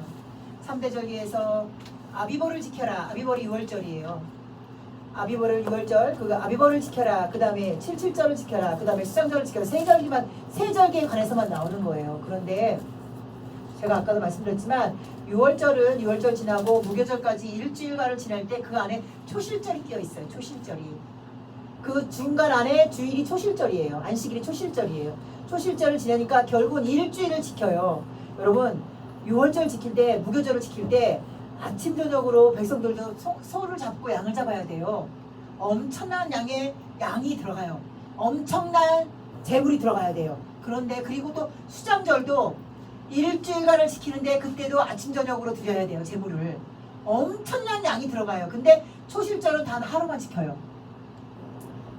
3대 절기에서 아비보를 지켜라. 아비보리 6월절이에요. 아비보를 6월절 그 아비보를 지켜라. 그 다음에 77절을 지켜라. 그 다음에 수장절을 지켜라. 세 절기에 관해서만 나오는 거예요. 그런데 제가 아까도 말씀드렸지만 6월절은 6월절 지나고 무교절까지 일주일간을 지날 때 그 안에 초실절이 끼어 있어요. 초실절이. 그 중간 안에 주일이 초실절이에요. 안식일이 초실절이에요. 초실절을 지내니까 결국은 일주일을 지켜요. 여러분 6월절 지킬 때 무교절을 지킬 때 아침 저녁으로 백성들도 소를 잡고 양을 잡아야 돼요. 엄청난 양의 양이 들어가요. 엄청난 재물이 들어가야 돼요. 그런데 그리고 또 수장절도 일주일간을 지키는데 그때도 아침 저녁으로 드려야 돼요. 재물을 엄청난 양이 들어가요. 근데 초실절은 단 하루만 지켜요.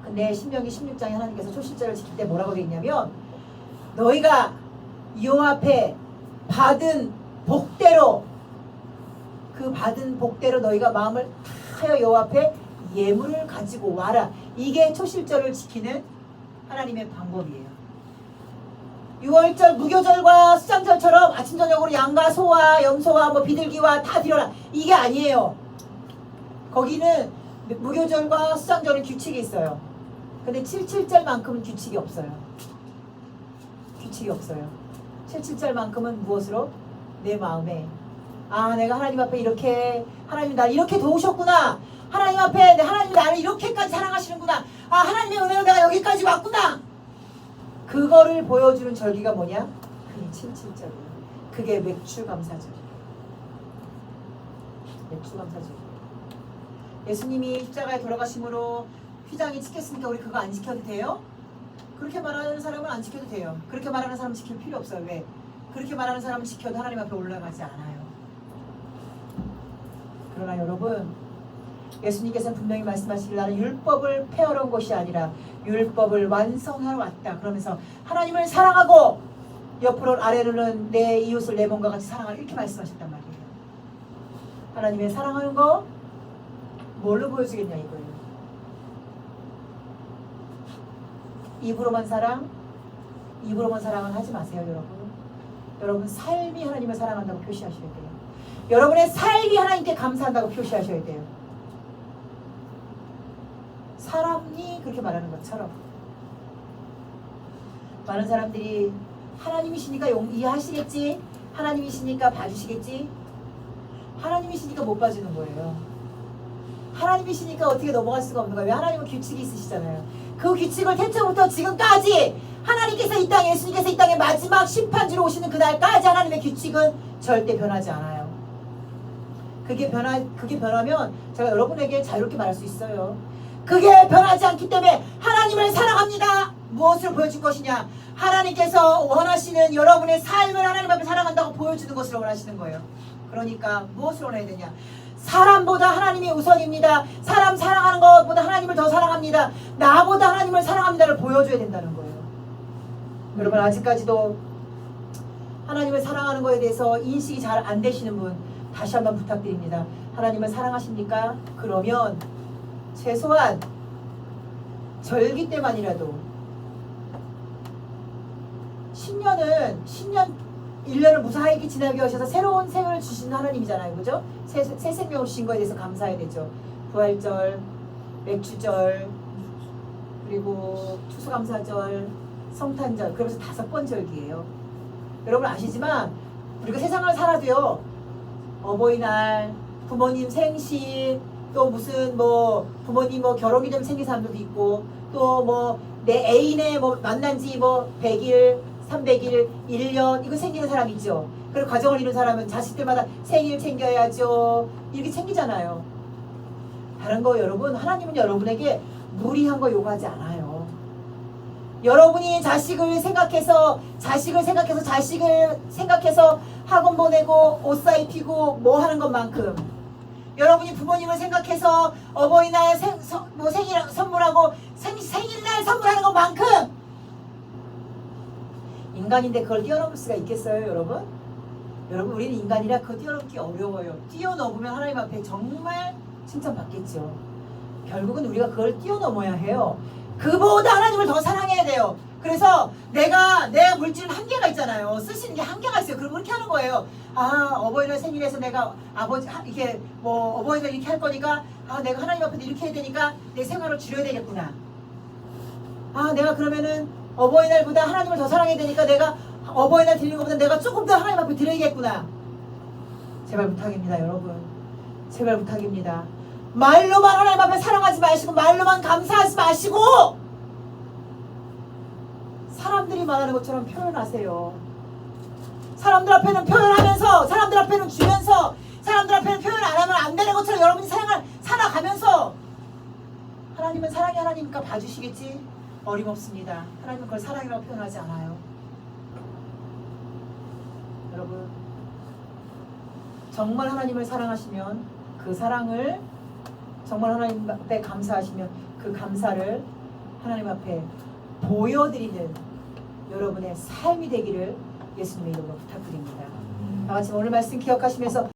근데 신명기 16장에 하나님께서 초실절을 지킬 때 뭐라고 되어 있냐면 너희가 여호와 앞에 받은 복대로 그 받은 복대로 너희가 마음을 다하여 여호와 앞에 예물을 가지고 와라. 이게 초실절을 지키는 하나님의 방법이에요. 유월절 무교절과 수장절처럼 아침 저녁으로 양과 소와 염소와 뭐 비둘기와 다 드려라, 이게 아니에요. 거기는 무교절과 수장절은 규칙이 있어요. 근데 77절만큼은 규칙이 없어요. 규칙이 없어요. 77절만큼은 무엇으로? 내 마음에, 아 내가 하나님 앞에 이렇게, 하나님 나를 이렇게 도우셨구나, 하나님 앞에 하나님 나를 이렇게까지 사랑하시는구나, 아 하나님의 은혜로 내가 여기까지 왔구나, 그거를 보여주는 절기가 뭐냐? 그게 77절이에요. 그게 맥주감사절이에요. 맥주감사절. 예수님이 십자가에 돌아가심으로 휘장이 찍혔으니까 우리 그거 안 지켜도 돼요? 그렇게 말하는 사람은 안 지켜도 돼요. 그렇게 말하는 사람은 지킬 필요 없어요. 왜? 그렇게 말하는 사람은 지켜도 하나님 앞에 올라가지 않아요. 그러나 여러분, 예수님께서는 분명히 말씀하시길, 나는 율법을 폐하러 온 것이 아니라 율법을 완성하러 왔다. 그러면서 하나님을 사랑하고 옆으로 아래로는 내 이웃을 내 몸과 같이 사랑하라, 이렇게 말씀하셨단 말이에요. 하나님의 사랑하는 거 뭘로 보여주겠냐 이거예요. 입으로만 사랑, 입으로만 사랑은 하지 마세요. 여러분 삶이 하나님을 사랑한다고 표시하셔야 돼요. 여러분의 삶이 하나님께 감사한다고 표시하셔야 돼요. 사람이 그렇게 말하는 것처럼. 많은 사람들이 하나님이시니까 이해하시겠지, 하나님이시니까 봐주시겠지, 하나님이시니까 못 봐주는 거예요. 하나님이시니까 어떻게 넘어갈 수가 없는 거예요. 왜? 하나님은 규칙이 있으시잖아요. 그 규칙을 태초부터 지금까지 하나님께서 이 땅에, 예수님께서 이 땅에 마지막 심판주로 오시는 그날까지 하나님의 규칙은 절대 변하지 않아요. 그게 변하면 제가 여러분에게 자유롭게 말할 수 있어요. 그게 변하지 않기 때문에 하나님을 사랑합니다. 무엇을 보여줄 것이냐? 하나님께서 원하시는 여러분의 삶을 하나님 앞에 사랑한다고 보여주는 것을 원하시는 거예요. 그러니까 무엇을 원해야 되냐? 사람보다 하나님이 우선입니다. 사람 사랑하는 것보다 하나님을 더 사랑합니다. 나보다 하나님을 사랑합니다를 보여줘야 된다는 거예요. 여러분, 아직까지도 하나님을 사랑하는 것에 대해서 인식이 잘 안 되시는 분, 다시 한번 부탁드립니다. 하나님을 사랑하십니까? 그러면 최소한 절기 때만이라도 10년 1년을 무사하게 지나게 하셔서 새로운 생을 주신 하나님이잖아요. 그죠? 새 생명을 주신 거에 대해서 감사해야 되죠. 부활절, 맥주절, 그리고 추수감사절, 성탄절, 그러면서 5번 절기예요. 여러분 아시지만 우리가 세상을 살아도요, 어버이날, 부모님 생신, 또 무슨 뭐 부모님 뭐 결혼기념 생긴 사람들도 있고, 또 뭐 내 애인의 뭐 만난 지 뭐 100일, 300일, 1년 이거 생기는 사람 있죠. 그리고 가정을 이룬 사람은 자식들마다 생일 챙겨야죠. 이렇게 챙기잖아요. 다른 거 여러분, 하나님은 여러분에게 무리한 거 요구하지 않아요. 여러분이 자식을 생각해서 학원 보내고 옷 사 입히고 뭐 하는 것만큼, 여러분이 부모님을 생각해서 어버이날 생일 선물하고 생일날 선물하는 것만큼, 인간인데 그걸 뛰어넘을 수가 있겠어요, 여러분? 여러분, 우리는 인간이라 그거 뛰어넘기 어려워요. 뛰어넘으면 하나님 앞에 정말 칭찬받겠죠. 결국은 우리가 그걸 뛰어넘어야 해요. 그보다 하나님을 더 사랑해야 돼요. 그래서 내 물질은 한계가 있잖아요. 쓸 수 있는 게 한계가 있어요. 그럼 그렇게 하는 거예요. 아, 어버이날 생일에서 내가 이렇게 뭐 어버이날 이렇게 할 거니까, 아 내가 하나님 앞에 이렇게 해야 되니까 내 생활을 줄여야 되겠구나. 아 내가 그러면은 어버이날보다 하나님을 더 사랑해야 되니까 내가 어버이날 드리는 것보다 내가 조금 더 하나님 앞에 드려야겠구나. 제발 부탁입니다, 여러분. 제발 부탁입니다. 말로만 하나님 앞에 사랑하지 마시고, 말로만 감사하지 마시고, 사람들이 말하는 것처럼 표현하세요. 사람들 앞에는 표현하면서, 사람들 앞에는 주면서, 사람들 앞에는 표현 안 하면 안 되는 것처럼 여러분이 살아가면서, 하나님은 사랑의 하나님이니까 봐주시겠지? 어림없습니다. 하나님은 그걸 사랑이라고 표현하지 않아요. 여러분, 정말 하나님을 사랑하시면 그 사랑을, 정말 하나님 앞에 감사하시면 그 감사를 하나님 앞에 보여드리는 여러분의 삶이 되기를 예수님의 이름으로 부탁드립니다. 다 같이 오늘 말씀 기억하시면서